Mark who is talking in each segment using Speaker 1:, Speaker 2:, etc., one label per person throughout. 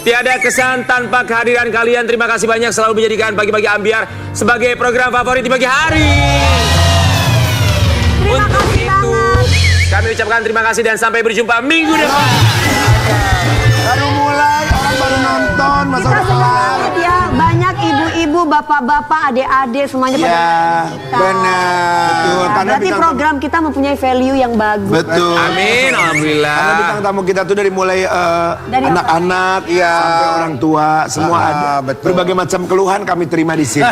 Speaker 1: Tiada kesan tanpa kehadiran kalian. Terima kasih banyak selalu menjadikan pagi-pagi Ambiar sebagai program favorit di pagi hari.
Speaker 2: Terima kasih banget.
Speaker 1: Kami ucapkan terima kasih dan sampai berjumpa minggu depan.
Speaker 3: Baru mulai, orang baru nonton, masa
Speaker 2: Kita
Speaker 3: udah
Speaker 2: senang
Speaker 3: kelar.
Speaker 2: banget ya, banyak ibu-ibu, bapak-bapak, adik-adik semuanya pada
Speaker 3: Ya,
Speaker 2: kita.
Speaker 3: benar. Betul,
Speaker 2: Ya,
Speaker 3: karena
Speaker 2: berarti
Speaker 3: bintang
Speaker 2: program kita mempunyai value yang bagus.
Speaker 3: Betul.
Speaker 1: Amin, alhamdulillah.
Speaker 3: Karena bintang tamu kita tuh dari mulai
Speaker 2: Dari
Speaker 3: anak-anak sampai orang tua, semua ada.
Speaker 4: betul.
Speaker 3: Berbagai macam keluhan kami terima di sini.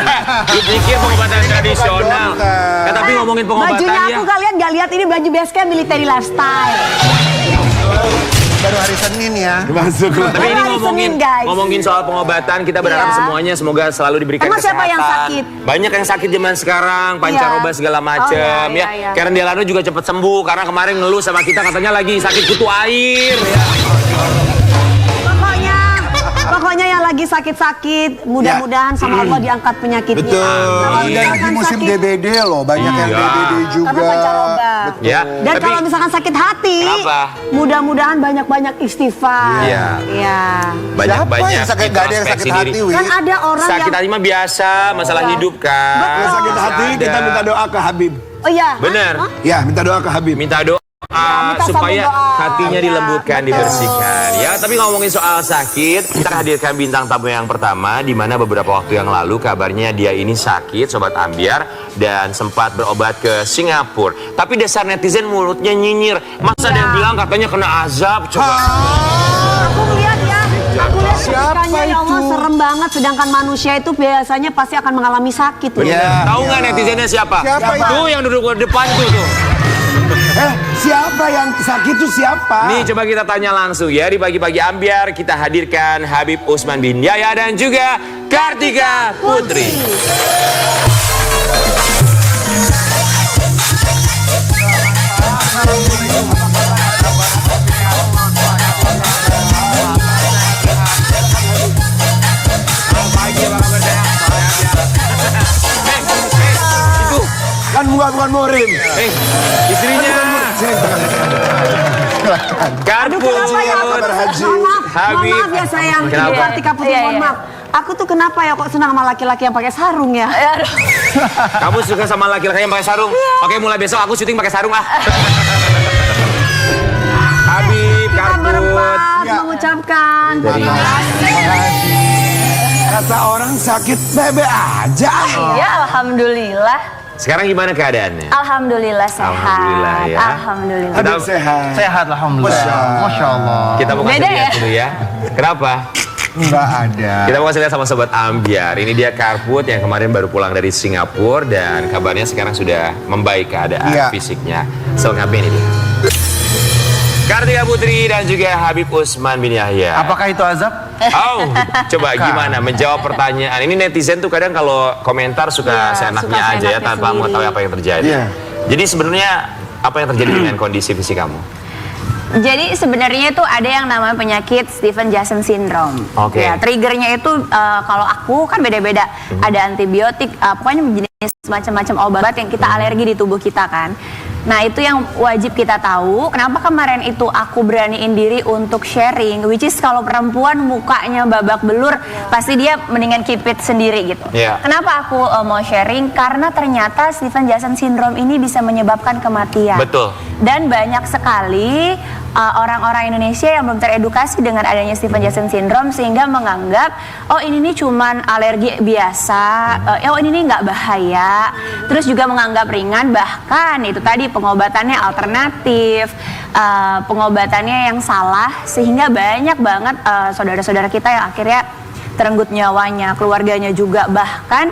Speaker 1: Dipikir pengobatan tradisional.
Speaker 4: dokter.
Speaker 1: Tapi ngomongin
Speaker 2: Bajunya
Speaker 1: pengobatannya.
Speaker 2: aku kalian gak lihat ini baju basecamp military lifestyle.
Speaker 4: Baru hari Senin ya.
Speaker 3: Masuk.
Speaker 1: Tapi ini
Speaker 2: Hari
Speaker 1: ngomongin
Speaker 2: Senin, guys.
Speaker 1: ngomongin soal pengobatan, kita berharap
Speaker 2: Iya.
Speaker 1: semuanya semoga selalu diberikan
Speaker 2: Emang
Speaker 1: kesehatan.
Speaker 2: siapa yang sakit?
Speaker 1: Banyak yang sakit zaman sekarang, pancaroba
Speaker 2: Iya.
Speaker 1: segala macem
Speaker 2: Oh, iya,
Speaker 1: ya.
Speaker 2: iya.
Speaker 1: Karen Delano juga cepat sembuh karena kemarin ngeluh sama kita katanya lagi sakit kutu air ya.
Speaker 2: Pokoknya yang lagi sakit-sakit, mudah-mudahan sama Allah diangkat penyakitnya.
Speaker 3: Betul.
Speaker 2: Kalau
Speaker 4: Dan lagi
Speaker 2: misalkan
Speaker 4: musim
Speaker 2: sakit,
Speaker 4: DBD loh, banyak yang
Speaker 1: Iya.
Speaker 4: DBD juga.
Speaker 2: karena pancaroba.
Speaker 1: Ya.
Speaker 2: Dan
Speaker 1: Tapi
Speaker 2: kalau misalkan sakit hati,
Speaker 1: Kenapa?
Speaker 2: mudah-mudahan banyak-banyak istighfar.
Speaker 1: Iya.
Speaker 2: Iya.
Speaker 1: banyak-banyak
Speaker 4: Siapa yang sakit? Gak ada yang sakit
Speaker 1: introspeksi
Speaker 4: hati,
Speaker 1: diri.
Speaker 4: Wi.
Speaker 2: Kan ada orang
Speaker 1: Sakit
Speaker 2: yang
Speaker 1: hati mah biasa, masalah hidup kan.
Speaker 3: Kalau sakit hati
Speaker 1: Ada.
Speaker 3: kita minta doa ke Habib.
Speaker 2: Oh iya.
Speaker 1: Bener.
Speaker 2: Hah?
Speaker 3: Ya, minta doa ke Habib.
Speaker 1: Minta doa
Speaker 2: minta
Speaker 1: supaya
Speaker 2: sambung doa.
Speaker 1: hatinya
Speaker 2: Ya,
Speaker 1: dilembutkan,
Speaker 2: betul.
Speaker 1: dibersihkan. Ya, tapi ngomongin soal sakit, kita hadirkan bintang tamu yang pertama, di mana beberapa waktu yang lalu kabarnya dia ini sakit, Sobat Ambiar, dan sempat berobat ke Singapura. Tapi dasar netizen mulutnya nyinyir. Masa ada yang bilang katanya kena azab, coba.
Speaker 2: Aku lihat ya, aku lihat
Speaker 4: Siapa
Speaker 2: ketikanya ya Allah
Speaker 4: itu?
Speaker 2: serem banget. Sedangkan manusia itu biasanya pasti akan mengalami sakit. loh.
Speaker 4: Ya.
Speaker 1: Tahu nggak netizennya siapa?
Speaker 4: Siapa itu?
Speaker 1: Tuh yang duduk di depan tuh.
Speaker 3: Siapa yang sakit itu siapa?
Speaker 1: Nih coba kita tanya langsung ya di pagi-pagi Ambiar kita hadirkan Habib Usman bin Yahya dan juga Kartika Putri. Itu
Speaker 3: Kan bukan murim.
Speaker 1: istrinya Karput.
Speaker 2: Kenapa ya?
Speaker 3: kabar haji?
Speaker 2: Mohon maaf,
Speaker 1: Habib.
Speaker 2: mohon maaf ya sayang.
Speaker 1: Kenapa?
Speaker 2: Ibu Kartika Putri,
Speaker 5: Iya,
Speaker 2: mohon
Speaker 5: iya.
Speaker 2: maaf. Aku tuh kenapa ya kok senang sama laki-laki yang pakai sarung ya?
Speaker 1: Kamu suka sama laki-laki yang pakai sarung? Oke, mulai besok aku syuting pakai sarung ah. Habib,
Speaker 2: Kita
Speaker 1: Karput.
Speaker 2: berempat
Speaker 4: Ya.
Speaker 2: mengucapkan
Speaker 1: Dari
Speaker 3: Kata orang sakit bebe aja.
Speaker 5: Ya, alhamdulillah.
Speaker 1: sekarang gimana keadaannya?
Speaker 5: Alhamdulillah sehat.
Speaker 1: Alhamdulillah ya.
Speaker 5: Alhamdulillah.
Speaker 3: Habib sehat.
Speaker 4: Sehat alhamdulillah. Masya Allah.
Speaker 1: Kita mau kasih
Speaker 5: Beda
Speaker 1: lihat
Speaker 5: ya?
Speaker 1: dulu ya. Kenapa?
Speaker 4: Nggak ada.
Speaker 1: Kita mau kasih lihat sama Sobat Ambiar. Ini dia Karput yang kemarin baru pulang dari Singapura dan kabarnya sekarang sudah membaik keadaan
Speaker 4: Iya.
Speaker 1: fisiknya. Selengkapnya ini dia. Kartika Putri dan juga Habib Usman bin Yahya.
Speaker 4: Apakah itu azab?
Speaker 1: Oh, coba gimana menjawab pertanyaan. Ini netizen tuh kadang kalau komentar suka
Speaker 2: Iya,
Speaker 1: seenaknya
Speaker 2: suka
Speaker 1: aja ya
Speaker 2: seenaknya
Speaker 1: tanpa
Speaker 2: sendiri.
Speaker 1: mengetahui apa yang terjadi.
Speaker 3: Iya.
Speaker 1: Jadi sebenarnya apa yang terjadi dengan kondisi fisik kamu?
Speaker 5: Jadi sebenarnya itu ada yang namanya penyakit Stephen Johnson syndrome.
Speaker 1: Oke.
Speaker 5: Ya, triggernya itu kalau aku kan beda-beda. Ada antibiotik, pokoknya jenis macam-macam obat yang kita alergi di tubuh kita kan. Nah itu yang wajib kita tahu. Kenapa kemarin itu aku beraniin diri untuk sharing, which is kalau perempuan mukanya babak belur, pasti dia mendingan keep it sendiri gitu.
Speaker 1: Iya.
Speaker 5: Kenapa aku mau sharing? Karena ternyata Stephen Johnson syndrome ini bisa menyebabkan kematian.
Speaker 1: Betul.
Speaker 5: Dan banyak sekali orang-orang Indonesia yang belum teredukasi dengan adanya Stephen Johnson syndrome sehingga menganggap oh ini nih cuman alergi biasa, oh ini nih nggak bahaya. Terus juga menganggap ringan, bahkan itu tadi pengobatannya alternatif, pengobatannya yang salah sehingga banyak banget saudara-saudara kita yang akhirnya terenggut nyawanya, keluarganya juga bahkan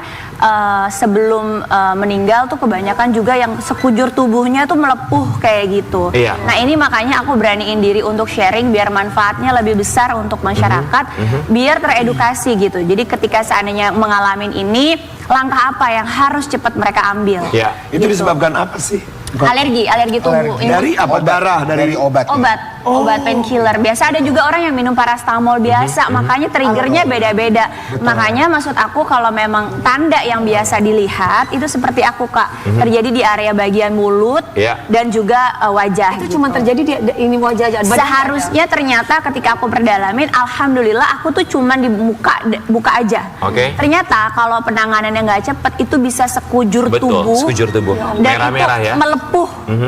Speaker 5: sebelum meninggal tuh kebanyakan juga yang sekujur tubuhnya tuh melepuh kayak gitu.
Speaker 1: Iya.
Speaker 5: Nah ini makanya aku beraniin diri untuk sharing biar manfaatnya lebih besar untuk masyarakat, biar teredukasi gitu. Jadi ketika seandainya mengalami ini, langkah apa yang harus cepat mereka ambil?
Speaker 1: Ya.
Speaker 3: Itu disebabkan apa sih?
Speaker 5: Alergi tubuh.
Speaker 3: Dari apa? Darah, dari
Speaker 4: Dari obat.
Speaker 5: Obat. obat painkiller. Biasa ada juga orang yang minum paracetamol biasa, makanya triggernya beda-beda. Makanya maksud aku kalau memang tanda yang biasa dilihat itu seperti aku Kak, terjadi di area bagian mulut dan juga wajah.
Speaker 2: Itu cuma terjadi di ini wajah aja.
Speaker 5: Seharusnya ternyata ketika aku perdalamin, alhamdulillah aku tuh cuman di buka aja. Ternyata kalau penanganannya nggak cepet itu bisa sekujur tubuh.
Speaker 1: Sekujur tubuh.
Speaker 5: Dan
Speaker 1: Merah-merah
Speaker 5: itu
Speaker 1: ya.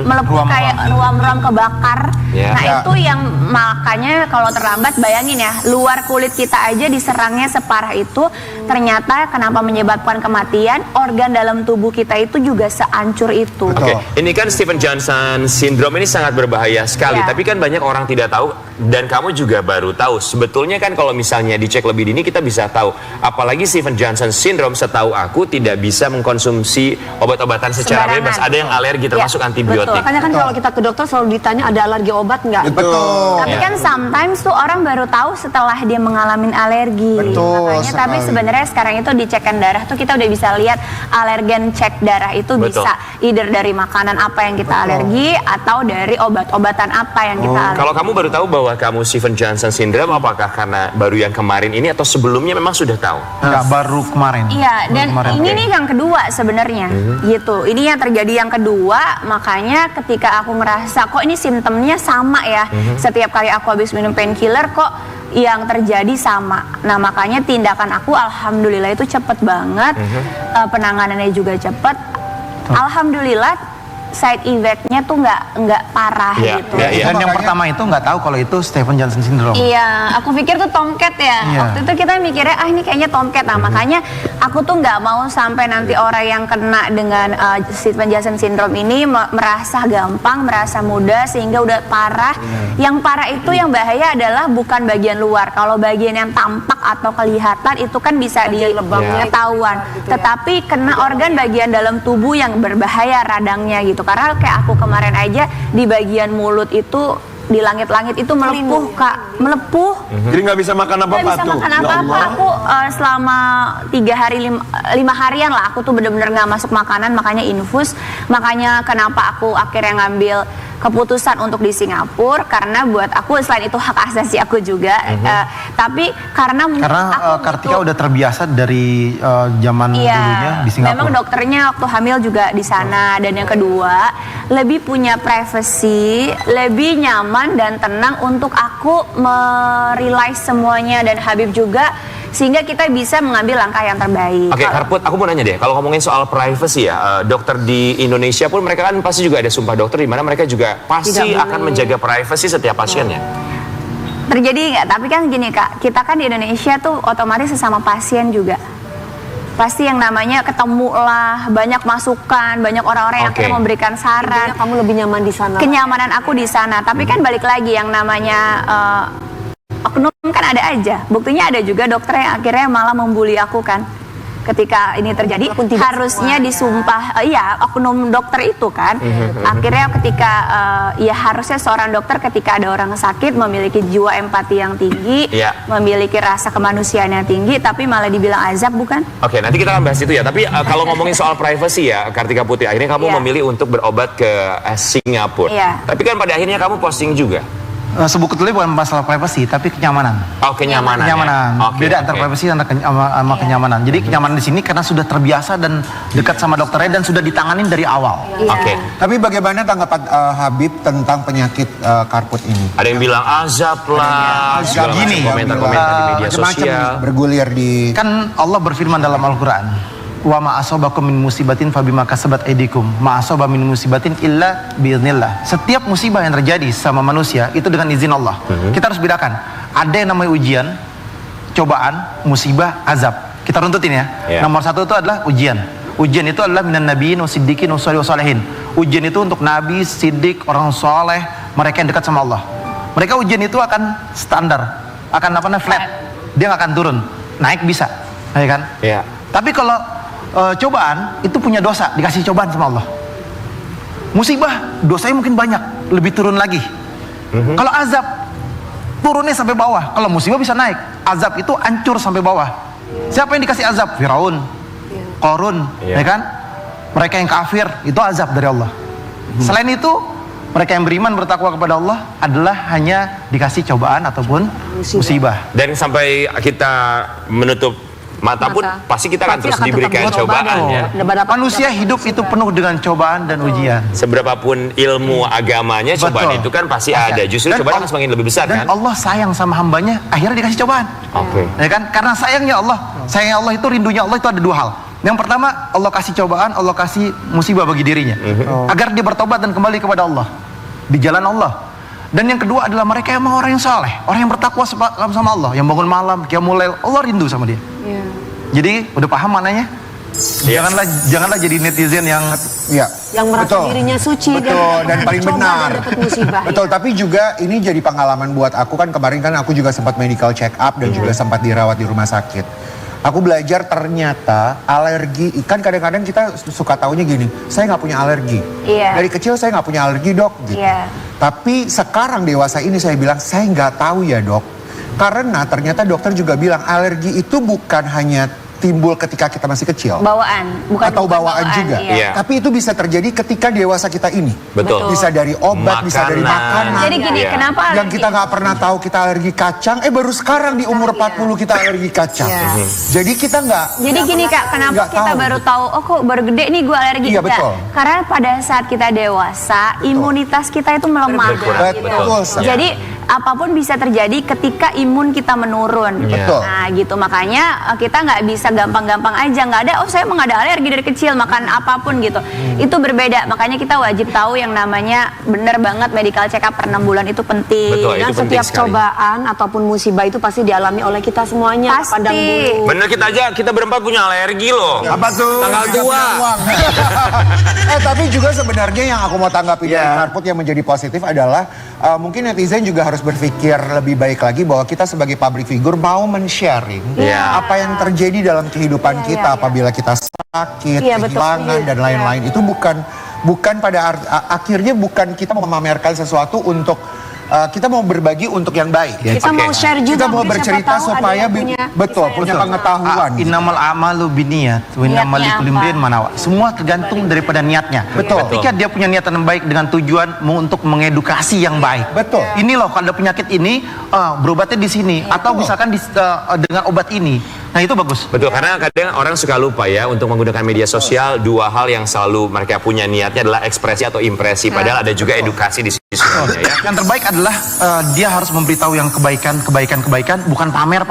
Speaker 5: melepuh kayak ruam-ruam kebakar. Nah itu yang makanya kalau terlambat bayangin ya, luar kulit kita aja diserangnya separah itu, ternyata kenapa menyebabkan kematian, organ dalam tubuh kita itu juga seancur itu.
Speaker 1: Ini kan Stephen Johnson Syndrome ini sangat berbahaya sekali, tapi kan banyak orang tidak tahu dan kamu juga baru tahu. Sebetulnya kan kalau misalnya dicek lebih dini kita bisa tahu. Apalagi Stephen Johnson Syndrome, setahu aku tidak bisa mengkonsumsi obat-obatan secara bebas. Ada yang alergi termasuk antibiotik.
Speaker 2: Makanya kan kalau kita ke dokter selalu ditanya ada alergi obat nggak?
Speaker 5: Tapi kan sometimes tuh orang baru tahu setelah dia mengalami alergi. Makanya tapi sebenarnya sekarang itu di cekan darah tuh kita udah bisa lihat alergen cek darah itu bisa either dari makanan apa yang kita alergi atau dari obat-obatan apa yang kita alergi.
Speaker 1: Kalau kamu baru tahu bahwa kamu Stephen Johnson Syndrome, apakah karena baru yang kemarin ini atau sebelumnya memang sudah tahu?
Speaker 4: Enggak, baru kemarin.
Speaker 5: Iya, dan ini nih yang kedua sebenarnya, gitu. Ini yang terjadi yang kedua, makanya ketika aku ngerasa kok ini simptomnya sama ya, setiap kali aku habis minum painkiller kok yang terjadi sama. Nah makanya tindakan aku alhamdulillah itu cepet banget, penanganannya juga cepet. Alhamdulillah side effect-nya tuh nggak parah gitu.
Speaker 4: Dan yang pertama itu nggak tahu kalau itu Stephen Johnson Syndrome.
Speaker 5: Iya, aku pikir tuh tomcat ya. Waktu itu kita mikirnya ini kayaknya tomcat. Nah makanya aku tuh nggak mau sampai nanti orang yang kena dengan Stephen Johnson Syndrome ini merasa gampang, merasa mudah sehingga udah parah. Yang parah itu yang bahaya adalah bukan bagian luar. Kalau bagian yang tampak atau kelihatan itu kan bisa diketahuan. Tetapi kena organ bagian dalam tubuh yang berbahaya radangnya gitu. Karena kayak aku kemarin aja di bagian mulut itu di langit-langit itu melepuh Kak, melepuh.
Speaker 3: Jadi nggak bisa makan apa-apa tuh.
Speaker 5: Nggak bisa makan apa-apa. Aku selama 3 hari 5 harian lah aku tuh bener-bener nggak masuk makanan, makanya infus. Makanya kenapa aku akhirnya ngambil keputusan untuk di Singapura, karena buat aku selain itu hak asasi aku juga, tapi karena
Speaker 4: Kartika udah terbiasa dari zaman dulunya di Singapura.
Speaker 5: Memang dokternya waktu hamil juga di sana, dan yang kedua lebih punya privacy, lebih nyaman dan tenang untuk aku merealize semuanya, dan Habib juga, sehingga kita bisa mengambil langkah yang terbaik.
Speaker 1: Oke, Karput, aku mau nanya deh, kalau ngomongin soal privacy ya, dokter di Indonesia pun mereka kan pasti juga ada sumpah dokter di mana mereka juga pasti akan menjaga privacy setiap pasiennya.
Speaker 5: Terjadi nggak? Tapi kan gini Kak, kita kan di Indonesia tuh otomatis sesama pasien juga. Pasti yang namanya ketemu lah, banyak masukan, banyak orang-orang yang akhirnya memberikan saran.
Speaker 2: Jadi kamu lebih nyaman di sana.
Speaker 5: Kenyamanan aku di sana, tapi kan balik lagi yang namanya oknum kan ada aja. Buktinya ada juga dokter yang akhirnya malah membuli aku kan. Ketika ini terjadi harusnya disumpah, oknum dokter itu kan. Akhirnya ketika ya harusnya seorang dokter ketika ada orang sakit memiliki jiwa empati yang tinggi, memiliki rasa kemanusiaan yang tinggi, tapi malah dibilang azab bukan?
Speaker 1: Oke, nanti kita akan bahas itu ya. Tapi kalau ngomongin soal privacy ya, Kartika Putri, akhirnya kamu memilih untuk berobat ke Singapura. Tapi kan pada akhirnya kamu posting juga.
Speaker 4: Sebetulnya bukan masalah privacy, tapi kenyamanan.
Speaker 1: Oh, kenyamanan.
Speaker 4: Kenyamanan. Beda antara privacy dan sama kenyamanan. Jadi kenyamanan di sini karena sudah terbiasa dan dekat sama dokternya dan sudah ditanganin dari awal.
Speaker 3: Tapi bagaimana tanggapan Habib tentang penyakit Karput ini?
Speaker 1: Ada yang bilang azab lah,
Speaker 4: gini,
Speaker 1: komentar-komentar di media sosial.
Speaker 3: Bergulir di.
Speaker 4: Kan Allah berfirman dalam Al-Quran, wa ma asobakum min musibatin fabima kasabat aydikum ma asoba min musibatin illa biiznillah. Setiap musibah yang terjadi sama manusia itu dengan izin Allah. Kita harus bedakan, ada yang namanya ujian, cobaan, musibah, azab. Kita runtutin ya. Nomor 1 itu adalah ujian. Ujian itu adalah minan nabiyyin wasiddiqin wassalihin. Ujian itu untuk nabi, siddiq, orang soleh, mereka yang dekat sama Allah. Mereka ujian itu akan standar, akan flat. Dia nggak akan turun, naik bisa, ya kan? Tapi kalau cobaan itu punya dosa, dikasih cobaan sama Allah. Musibah dosanya mungkin banyak, lebih turun lagi. Kalau azab turunnya sampai bawah. Kalau musibah bisa naik, azab itu hancur sampai bawah. Siapa yang dikasih azab? Firaun, Qarun, ya kan? Mereka yang kafir itu azab dari Allah. Selain itu Mereka yang beriman bertakwa kepada Allah adalah hanya dikasih cobaan ataupun musibah.
Speaker 1: Dan sampai kita menutup mata pun pasti kita akan
Speaker 2: Pasti
Speaker 1: terus
Speaker 2: akan
Speaker 1: diberikan
Speaker 2: tetap
Speaker 1: cobaan ya.
Speaker 4: Manusia hidup itu penuh dengan cobaan dan ujian.
Speaker 1: Seberapapun ilmu agamanya, cobaan
Speaker 4: Betul.
Speaker 1: itu kan pasti ada. Justru
Speaker 4: Dan
Speaker 1: cobaan akan semakin lebih besar
Speaker 4: Dan
Speaker 1: kan?
Speaker 4: Allah sayang sama hambanya, akhirnya dikasih cobaan.
Speaker 1: Oke.
Speaker 4: Ya kan? Karena sayangnya Allah itu rindunya Allah itu ada dua hal. Yang pertama, Allah kasih cobaan, Allah kasih musibah bagi dirinya, agar dia bertobat dan kembali kepada Allah di jalan Allah. Dan yang kedua adalah mereka yang orang yang saleh, orang yang bertakwa sama Allah, yang bangun malam, qiyamul lail, Allah rindu sama dia. Jadi udah paham maknanya? Janganlah jadi netizen yang
Speaker 2: yang merasa dirinya suci
Speaker 3: dan paling
Speaker 2: coba
Speaker 3: benar.
Speaker 2: dan dapat musibah.
Speaker 3: Betul, tapi juga ini jadi pengalaman buat aku kan kemarin kan aku juga sempat medical check up dan juga sempat dirawat di rumah sakit. Aku belajar ternyata alergi, kan kadang-kadang kita suka taunya gini, saya nggak punya alergi.
Speaker 5: Iya.
Speaker 3: Dari kecil saya nggak punya alergi dok, gitu.
Speaker 5: Iya.
Speaker 3: Tapi sekarang dewasa ini saya bilang, saya nggak tahu ya dok. Karena ternyata dokter juga bilang alergi itu bukan hanya timbul ketika kita masih kecil.
Speaker 5: Bawaan,
Speaker 3: Atau bawaan juga.
Speaker 5: iya.
Speaker 1: Iya.
Speaker 3: Tapi itu bisa terjadi ketika dewasa kita ini.
Speaker 1: Betul.
Speaker 3: Bisa dari obat, bisa dari makanan.
Speaker 5: Jadi gini,
Speaker 1: Iya.
Speaker 5: kenapa
Speaker 3: Yang kita nggak pernah tahu kita alergi kacang, baru sekarang di umur 40 kita alergi kacang. Jadi kita nggak.
Speaker 5: Jadi gini Kak, kenapa
Speaker 3: Nggak
Speaker 5: kita
Speaker 3: tahu.
Speaker 5: baru tahu, oh kok baru gede nih gue alergi?
Speaker 3: Iya,
Speaker 5: Enggak.
Speaker 3: betul.
Speaker 5: Karena pada saat kita dewasa, imunitas kita itu melemah.
Speaker 1: Berkurang.
Speaker 3: Betul.
Speaker 5: Jadi apapun bisa terjadi ketika imun kita menurun.
Speaker 3: Betul.
Speaker 5: Nah gitu, makanya kita nggak bisa gampang-gampang aja, nggak ada, oh saya emang nggak ada alergi dari kecil, makan apapun gitu. Itu berbeda, makanya kita wajib tahu yang namanya bener banget medical check up per 6 bulan itu penting.
Speaker 1: Betul,
Speaker 2: Dan
Speaker 1: itu penting
Speaker 2: setiap
Speaker 1: sekali.
Speaker 2: cobaan ataupun musibah itu pasti dialami oleh kita semuanya.
Speaker 5: Pasti.
Speaker 2: Pandang bulu.
Speaker 1: Bener kita aja, kita berempat punya alergi loh.
Speaker 3: Apa tuh?
Speaker 1: Tanggal tua.
Speaker 3: Tapi juga sebenarnya yang aku mau tanggapi dari Karput yang menjadi positif adalah mungkin netizen juga harus berpikir lebih baik lagi bahwa kita sebagai public figure mau men-sharing apa yang terjadi dalam kehidupan kita apabila kita sakit,
Speaker 2: Iya, betul.
Speaker 3: kehilangan dan lain-lain. Itu bukan pada akhirnya bukan kita memamerkan sesuatu untuk kita mau berbagi untuk yang baik.
Speaker 2: Kita mau share juga.
Speaker 3: Kita mau
Speaker 2: mungkin siapa
Speaker 3: bercerita
Speaker 2: tahu ada
Speaker 3: supaya
Speaker 2: yang punya
Speaker 3: punya pengetahuan.
Speaker 4: Innamal a'malu binniyat wa innamal
Speaker 5: Niatnya
Speaker 4: likulli imrin ma nawa. Semua tergantung daripada niatnya.
Speaker 3: Betul.
Speaker 4: Ketika dia punya niatan yang baik dengan tujuan untuk mengedukasi yang baik.
Speaker 3: Betul.
Speaker 4: Ini loh kalau ada penyakit ini berobatnya di sini atau misalkan dengan obat ini. Nah itu bagus.
Speaker 1: Betul, karena kadang orang suka lupa ya untuk menggunakan media sosial. Dua hal yang selalu mereka punya niatnya adalah ekspresi atau impresi. Padahal ada juga edukasi di sisi ya.
Speaker 4: Yang terbaik adalah dia harus memberitahu yang kebaikan, bukan pamer.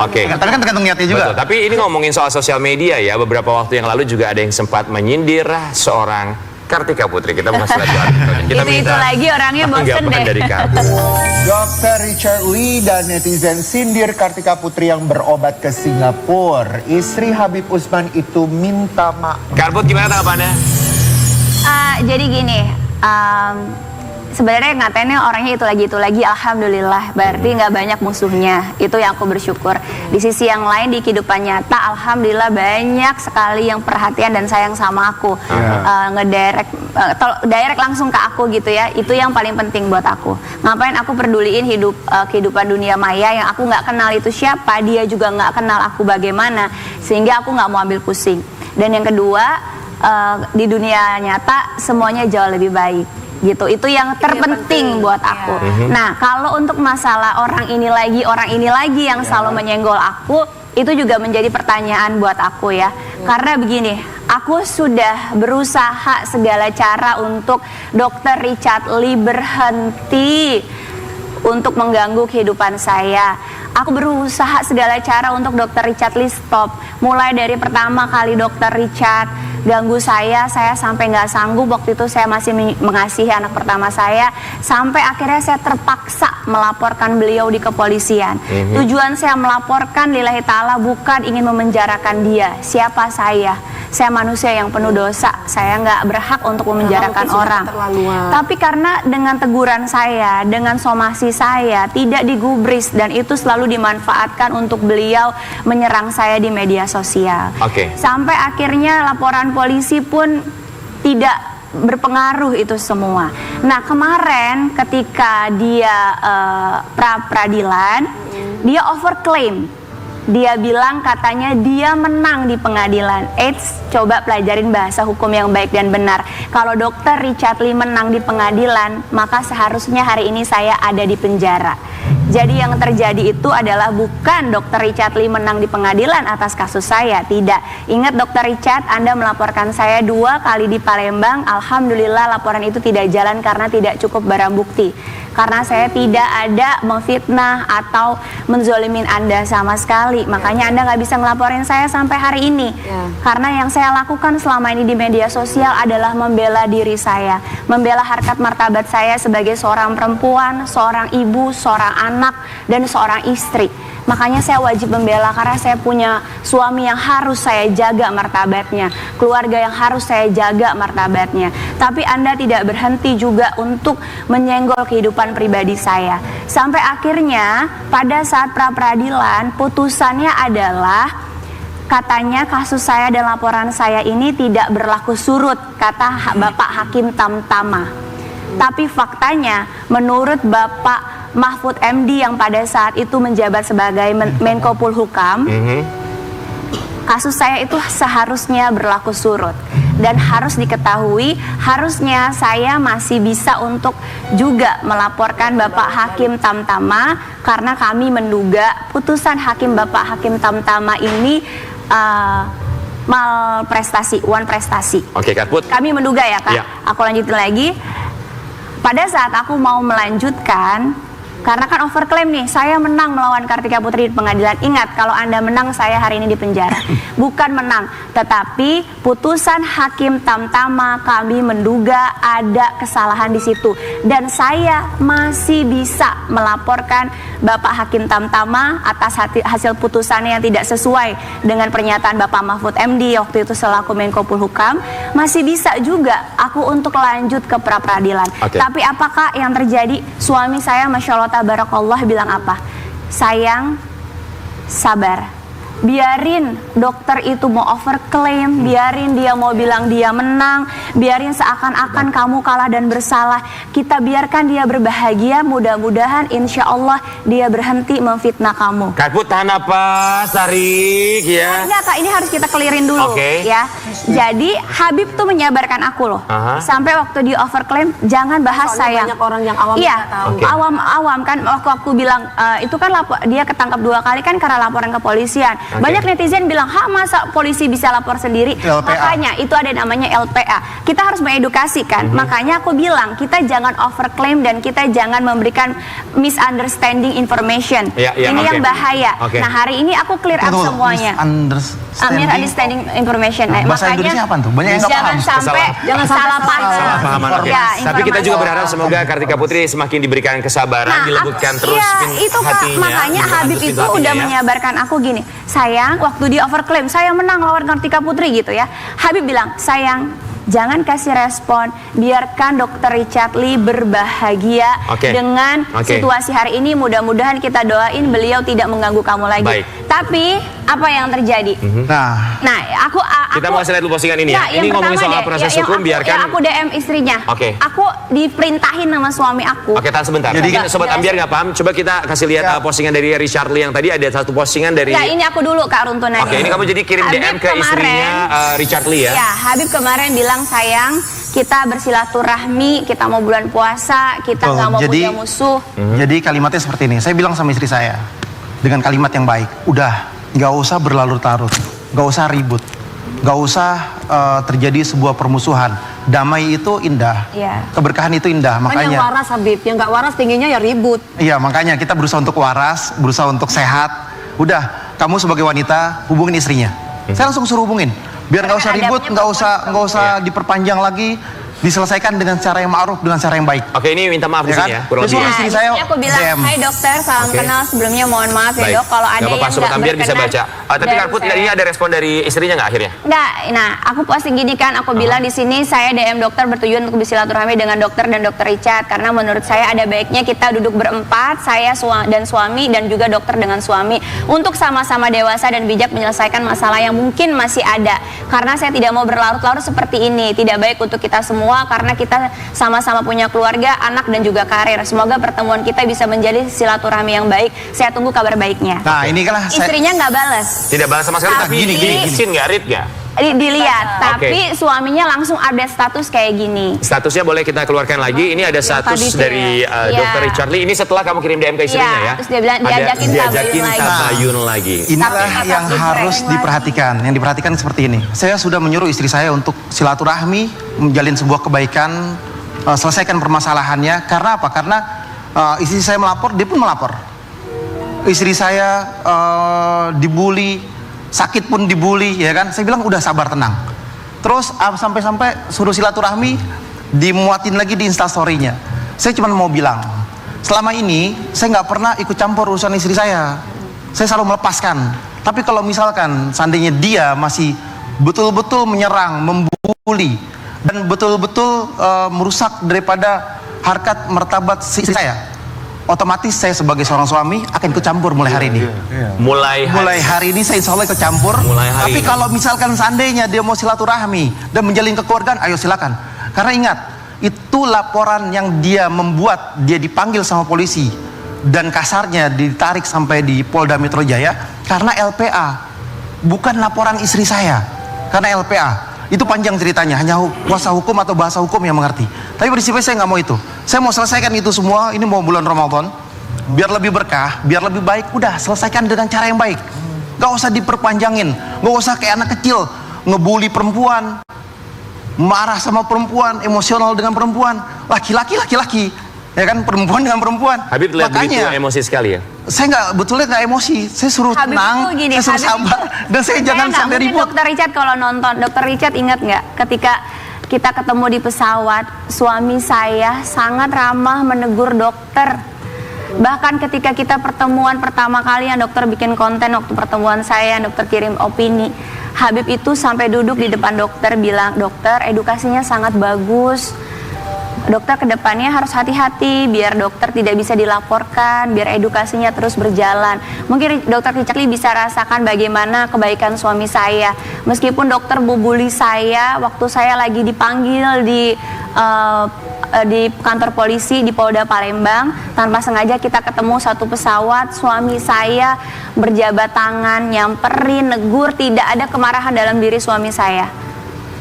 Speaker 1: Oke.
Speaker 4: Tapi kan tergantung niatnya juga.
Speaker 1: Betul, tapi ini ngomongin soal sosial media ya. Beberapa waktu yang lalu juga ada yang sempat menyindir seorang Kartika Putri. Kita mau kasih kita
Speaker 5: Itu lagi orangnya bosen
Speaker 1: tanggapan
Speaker 5: deh.
Speaker 1: dari Kartika.
Speaker 3: Dr. Richard Lee dan netizen sindir Kartika Putri yang berobat ke Singapura. Istri Habib Usman itu minta maaf.
Speaker 1: Karput gimana tanggapannya?
Speaker 5: Jadi gini, sebenarnya ngatain orangnya itu lagi, alhamdulillah, berarti nggak banyak musuhnya. Itu yang aku bersyukur. Di sisi yang lain di kehidupan nyata, alhamdulillah banyak sekali yang perhatian dan sayang sama aku, direct langsung ke aku gitu ya. Itu yang paling penting buat aku. Ngapain aku peduliin kehidupan dunia maya yang aku nggak kenal itu siapa, dia juga nggak kenal aku bagaimana, sehingga aku nggak mau ambil pusing. Dan yang kedua, di dunia nyata semuanya jauh lebih baik. Gitu, itu yang terpenting buat aku. Nah, kalau untuk masalah orang ini lagi yang selalu menyenggol aku, itu juga menjadi pertanyaan buat aku ya. Karena begini, aku sudah berusaha segala cara untuk Dr. Richard Lee berhenti untuk mengganggu kehidupan saya. Aku berusaha segala cara untuk Dr. Richard Lee stop. Mulai dari pertama kali Dr. Richard ganggu saya sampai nggak sanggup. Waktu itu saya masih mengasihi anak pertama saya. Sampai akhirnya saya terpaksa melaporkan beliau di kepolisian. Tujuan saya melaporkan lillahi ta'ala bukan ingin memenjarakan dia. Siapa saya? Saya manusia yang penuh dosa. Saya nggak berhak untuk memenjarakan orang. Tapi karena dengan teguran saya, dengan somasi saya tidak digubris, dan itu selalu dimanfaatkan untuk beliau menyerang saya di media sosial. Sampai akhirnya laporan polisi pun tidak berpengaruh itu semua. Nah, kemarin ketika dia pra-peradilan, dia overclaim Dia bilang katanya dia menang di pengadilan. Eits, coba pelajarin bahasa hukum yang baik dan benar. Kalau Dr. Richard Lee menang di pengadilan, maka seharusnya hari ini saya ada di penjara. Jadi yang terjadi itu adalah bukan Dr. Richard Lee menang di pengadilan atas kasus saya, tidak. Ingat Dr. Richard, Anda melaporkan saya 2 kali di Palembang. Alhamdulillah laporan itu tidak jalan karena tidak cukup barang bukti. Karena saya tidak ada memfitnah atau menzolimin Anda sama sekali. Makanya Anda nggak bisa ngelaporin saya sampai hari ini. Karena yang saya lakukan selama ini di media sosial adalah membela diri saya, membela harkat martabat saya sebagai seorang perempuan, seorang ibu, seorang anak, dan seorang istri. Makanya saya wajib membela karena saya punya suami yang harus saya jaga martabatnya, keluarga yang harus saya jaga martabatnya. Tapi Anda tidak berhenti juga untuk menyenggol kehidupan pribadi saya. Sampai akhirnya pada saat pra-peradilan putusannya adalah katanya kasus saya dan laporan saya ini tidak berlaku surut, kata Bapak Hakim Tamtama. Tapi faktanya menurut Bapak Mahfud MD yang pada saat itu menjabat sebagai Menko Polhukam, kasus saya itu seharusnya berlaku surut. Dan harus diketahui, harusnya saya masih bisa untuk juga melaporkan Bapak Hakim Tamtama, karena kami menduga putusan Hakim Bapak Hakim Tamtama ini malprestasi, uang prestasi.
Speaker 1: Oke, Kak Put.
Speaker 5: Kami menduga ya, Kak.
Speaker 1: Ya.
Speaker 5: Aku lanjutin lagi. Pada saat aku mau melanjutkan, karena kan overclaim nih, saya menang melawan Kartika Putri di pengadilan. Ingat, kalau Anda menang, saya hari ini di penjara. Bukan menang, tetapi putusan Hakim Tamtama kami menduga ada kesalahan di situ. Dan saya masih bisa melaporkan Bapak Hakim Tamtama atas hasil putusannya yang tidak sesuai dengan pernyataan Bapak Mahfud MD waktu itu selaku Menko Polhukam. Masih bisa juga aku untuk lanjut ke pra-peradilan. Tapi apakah yang terjadi? Suami saya, Masya Allah tabarakallah, bilang apa? Sayang, sabar. Biarin dokter itu mau overclaim, biarin dia mau bilang dia menang, biarin seakan-akan kamu kalah dan bersalah. Kita biarkan dia berbahagia, mudah-mudahan insya Allah dia berhenti memfitnah kamu.
Speaker 1: Kak Put, tahan napas, tarik ya.
Speaker 5: Enggak Kak, ini harus kita clearin dulu ya. Jadi Habib tuh menyabarkan aku loh. Sampai waktu di overclaim, jangan bahas saya.
Speaker 2: Banyak orang yang awam
Speaker 5: iya,
Speaker 2: tahu.
Speaker 5: awam kan waktu aku bilang itu kan dia ketangkap 2 kali kan karena laporan kepolisian. Banyak netizen bilang, "Ha, masa polisi bisa lapor sendiri?"
Speaker 4: LPA.
Speaker 5: Makanya itu ada namanya LPA. Kita harus mengedukasi kan. Makanya aku bilang, kita jangan overclaim dan kita jangan memberikan misunderstanding information. Ini yang bahaya. Nah, hari ini aku clear up semuanya. Misunderstanding information.
Speaker 4: Bahasa Inggrisnya apa tuh? Banyak yang nggak
Speaker 5: jangan
Speaker 4: paham.
Speaker 5: sampai salah paham.
Speaker 1: Salah pahaman, oke.
Speaker 5: Ya,
Speaker 1: Tapi kita juga
Speaker 5: informasi.
Speaker 1: berharap semoga Kartika Putri semakin diberikan kesabaran, dilembutkan terus
Speaker 5: itu Kak,
Speaker 1: hatinya.
Speaker 5: makanya Habib itu udah menyabarkan aku gini, sayang, waktu di overclaim saya menang lawan Kartika Putri gitu ya. Habib bilang, sayang, jangan kasih respon, biarkan Dr. Richard Lee berbahagia dengan situasi hari ini. Mudah-mudahan kita doain beliau tidak mengganggu kamu lagi. Tapi apa yang terjadi? Nah, aku
Speaker 1: kita mau lihat dulu postingan ini ya. Ini ngomongin soal proses hukum, biarkan
Speaker 5: aku DM istrinya. Aku diperintahin sama suami aku.
Speaker 1: Tahan sebentar. Jadi Sobat Ambiar nggak paham, coba kita kasih lihat postingan dari Richard Lee yang tadi. Ada satu postingan dari.
Speaker 5: Ya, ini aku dulu Kak runtunannya.
Speaker 1: Ini kamu jadi kirim DM ke istrinya Richard Lee ya.
Speaker 5: Ya, Habib kemarin bilang, sayang, kita bersilaturahmi, kita mau bulan puasa, kita nggak mau punya musuh.
Speaker 4: Jadi kalimatnya seperti ini, saya bilang sama istri saya dengan kalimat yang baik, udah nggak usah berlarut-larut, nggak usah ribut, nggak usah terjadi sebuah permusuhan. Damai itu indah, keberkahan itu indah. Makanya
Speaker 2: yang waras Habib, yang nggak waras tingginya ya ribut.
Speaker 4: Iya, makanya kita berusaha untuk waras, berusaha untuk sehat. Udah, kamu sebagai wanita hubungin istrinya. Saya langsung suruh hubungin. Biar nggak usah ribut, nggak usah diperpanjang lagi, diselesaikan dengan cara yang ma'ruf, dengan cara yang baik.
Speaker 1: Ini minta maaf di sini ya.
Speaker 4: Istri saya
Speaker 5: aku bilang, hai dokter, salam kenal sebelumnya, mohon maaf ya dok kalau ada yang
Speaker 1: Sobat Ambiar bisa baca. Tapi Kak Put, ini ada respon dari istrinya nggak akhirnya?
Speaker 5: Nggak. Nah, aku posting gini kan, aku bilang di sini saya DM dokter bertujuan untuk bersilaturahmi dengan dokter dan dokter Richard, karena menurut saya ada baiknya kita duduk berempat, saya dan suami dan juga dokter dengan suami, untuk sama-sama dewasa dan bijak menyelesaikan masalah yang mungkin masih ada. Karena saya tidak mau berlarut-larut seperti ini, tidak baik untuk kita semua. semua karena kita sama-sama punya keluarga, anak dan juga karir. Semoga pertemuan kita bisa menjadi silaturahmi yang baik. Saya tunggu kabar baiknya.
Speaker 4: Nah, ini kan
Speaker 5: Istrinya nggak balas.
Speaker 1: Tidak balas sama sekali, tapi
Speaker 5: Tapi-
Speaker 1: gini, sin nggak, read nggak?
Speaker 5: Dilihat, tapi suaminya langsung update status kayak gini.
Speaker 1: Statusnya boleh kita keluarkan lagi. Ini ada status
Speaker 2: tadi tuh
Speaker 1: dari
Speaker 5: ya.
Speaker 1: Dr. Richard Lee. Ini setelah kamu kirim DM ke istrinya
Speaker 5: Iya,
Speaker 1: ya?
Speaker 5: terus dia bilang,
Speaker 1: Ada
Speaker 5: diajakin tabayun lagi.
Speaker 1: tabayun lagi.
Speaker 4: inilah
Speaker 5: Tapi
Speaker 4: yang
Speaker 5: tetap
Speaker 4: harus
Speaker 5: dipereng
Speaker 4: diperhatikan. Yang diperhatikan seperti ini. Saya sudah menyuruh istri saya untuk silaturahmi, menjalin sebuah kebaikan, selesaikan permasalahannya. Karena apa? Karena istri saya melapor, dia pun melapor. Istri saya dibully, sakit pun dibully, ya kan? Saya bilang udah sabar, tenang. Terus sampai-sampai suruh silaturahmi, dimuatin lagi di instastorynya. Saya cuma mau bilang, selama ini saya nggak pernah ikut campur urusan istri saya. Saya selalu melepaskan. Tapi kalau misalkan seandainya dia masih betul-betul menyerang, membuli, dan betul-betul merusak daripada harkat martabat istri saya, otomatis saya sebagai seorang suami akan ikut campur mulai hari ini. Mulai hari ini saya insya Allah ikut campur.
Speaker 1: Mulai hari
Speaker 4: Tapi
Speaker 1: ini.
Speaker 4: kalau misalkan seandainya dia mau silaturahmi dan menjalin kekeluargaan, ayo silakan. Karena ingat, itu laporan yang dia membuat, dia dipanggil sama polisi dan kasarnya ditarik sampai di Polda Metro Jaya karena LPA, bukan laporan istri saya. Karena LPA itu panjang ceritanya, hanya kuasa hukum atau bahasa hukum yang mengerti. Tapi prinsipnya saya nggak mau itu. Saya mau selesaikan itu semua. Ini mau bulan Ramadan, biar lebih berkah, biar lebih baik. Udah selesaikan dengan cara yang baik. Gak usah diperpanjangin, gak usah kayak anak kecil ngebully perempuan, marah sama perempuan, emosional dengan perempuan, laki-laki, ya kan, perempuan dengan perempuan.
Speaker 1: Habib lihat begitu emosi sekali ya?
Speaker 4: Saya betulnya nggak emosi, saya suruh
Speaker 5: Habib
Speaker 4: tenang,
Speaker 5: tuh gini,
Speaker 4: saya suruh
Speaker 5: Habib
Speaker 4: sabar, dan saya jangan
Speaker 5: nggak,
Speaker 4: sampai
Speaker 5: mungkin
Speaker 4: ribut.
Speaker 5: Dokter Richard kalau nonton, Dokter Richard ingat nggak ketika kita ketemu di pesawat, suami saya sangat ramah menegur dokter. Bahkan ketika kita pertemuan pertama kali yang dokter bikin konten waktu pertemuan saya, dokter kirim opini, Habib itu sampai duduk di depan dokter bilang, dokter edukasinya sangat bagus, dokter kedepannya harus hati-hati biar dokter tidak bisa dilaporkan, biar edukasinya terus berjalan. Mungkin dokter Richard Lee bisa rasakan bagaimana kebaikan suami saya. Meskipun dokter bubuli saya waktu saya lagi dipanggil di kantor polisi di Polda Palembang, tanpa sengaja kita ketemu satu pesawat, suami saya berjabat tangan, nyamperin, negur, tidak ada kemarahan dalam diri suami saya.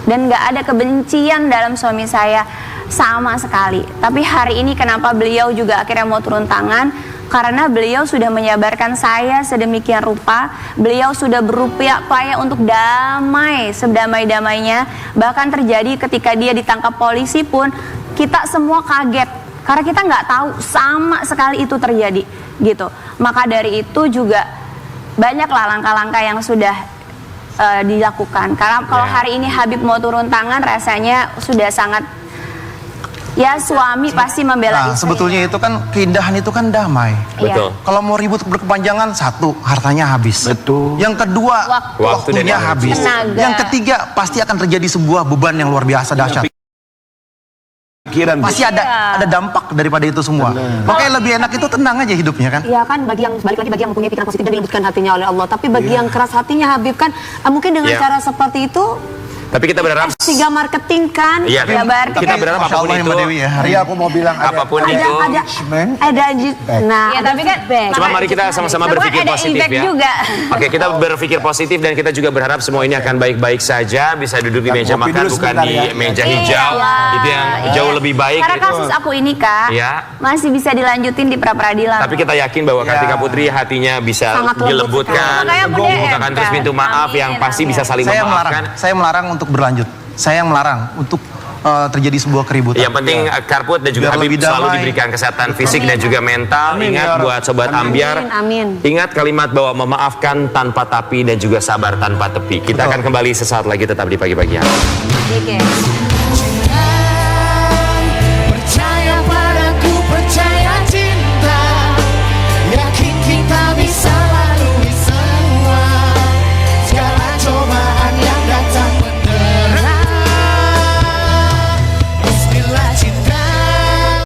Speaker 5: Dan nggak ada kebencian dalam suami saya sama sekali. Tapi hari ini kenapa beliau juga akhirnya mau turun tangan? Karena beliau sudah menyabarkan saya sedemikian rupa. Beliau sudah berupaya untuk damai sedamai-damainya. Bahkan terjadi ketika dia ditangkap polisi pun kita semua kaget. Karena kita nggak tahu sama sekali itu terjadi gitu. Maka dari itu juga banyaklah langkah-langkah yang sudah dilakukan. Karena kalau hari ini Habib mau turun tangan rasanya sudah sangat, ya suami pasti membela
Speaker 4: Nah,
Speaker 5: istri.
Speaker 4: sebetulnya itu kan keindahan itu kan damai.
Speaker 5: Iya.
Speaker 1: Betul.
Speaker 4: Kalau mau ribut berkepanjangan, satu, hartanya habis.
Speaker 1: Betul.
Speaker 4: Yang kedua,
Speaker 5: Waktu
Speaker 4: waktunya
Speaker 1: dan
Speaker 4: habis.
Speaker 5: tenaga.
Speaker 4: Yang ketiga, pasti akan terjadi sebuah beban yang luar biasa dahsyat.
Speaker 6: Pikiran
Speaker 4: Pasti ada dampak daripada itu semua. Makanya lebih enak itu tenang aja hidupnya kan.
Speaker 2: Ya kan, bagi yang balik lagi bagi yang mempunyai pikiran positif dan dilembutkan hatinya oleh Allah. Tapi bagi yang keras hatinya Habib kan mungkin dengan
Speaker 1: Iya.
Speaker 2: cara seperti itu
Speaker 1: Tapi kita berharap,
Speaker 2: sehingga marketing kan.
Speaker 1: iya,
Speaker 5: Ya, berarti
Speaker 1: kita berharap
Speaker 4: Masya
Speaker 1: apapun
Speaker 4: Allah ya Mbak
Speaker 1: itu.
Speaker 4: Dewi ya. Hari
Speaker 3: Iya, aku mau bilang
Speaker 1: Apapun
Speaker 3: ada
Speaker 1: itu.
Speaker 2: Nah,
Speaker 5: Ya, tapi kan
Speaker 2: feedback.
Speaker 1: Cuma mari kita sama-sama
Speaker 5: Tapi
Speaker 1: berpikir
Speaker 5: ada
Speaker 1: positif
Speaker 5: impact
Speaker 1: ya.
Speaker 5: juga.
Speaker 1: Oke, kita berpikir positif dan kita juga berharap semua ini akan baik-baik saja. Bisa duduk di meja
Speaker 6: Ngopi
Speaker 1: makan,
Speaker 6: dulu
Speaker 1: bukan
Speaker 6: sebentar
Speaker 1: di
Speaker 6: ya.
Speaker 1: meja hijau. Itu yang jauh lebih baik.
Speaker 5: Karena
Speaker 1: Itu.
Speaker 5: kasus aku ini Kak,
Speaker 1: Iya.
Speaker 5: masih bisa dilanjutin di pra-peradilan.
Speaker 1: Tapi kita yakin bahwa Kartika Putri hatinya bisa
Speaker 2: Sangat lembut
Speaker 1: dilembutkan,
Speaker 5: sekali. Makanya aku DM,
Speaker 1: membukakan terus
Speaker 5: kan.
Speaker 1: pintu maaf
Speaker 5: Amin,
Speaker 1: yang pasti
Speaker 5: amin.
Speaker 1: bisa saling memaafkan.
Speaker 4: saya melarang untuk berlanjut. Saya yang melarang untuk terjadi sebuah keributan.
Speaker 1: Yang penting Karput dan juga
Speaker 4: Biar
Speaker 1: Habib
Speaker 4: lebih
Speaker 1: selalu
Speaker 4: damai.
Speaker 1: diberikan kesehatan fisik dan juga mental.
Speaker 6: Amin,
Speaker 1: Ingat
Speaker 6: ya Rabb.
Speaker 1: buat Sobat Ambiar,
Speaker 2: Amin.
Speaker 1: ingat kalimat bahwa memaafkan tanpa tapi dan juga sabar tanpa tepi. Kita akan kembali sesaat lagi tetap di pagi-pagi hari.
Speaker 5: Oke.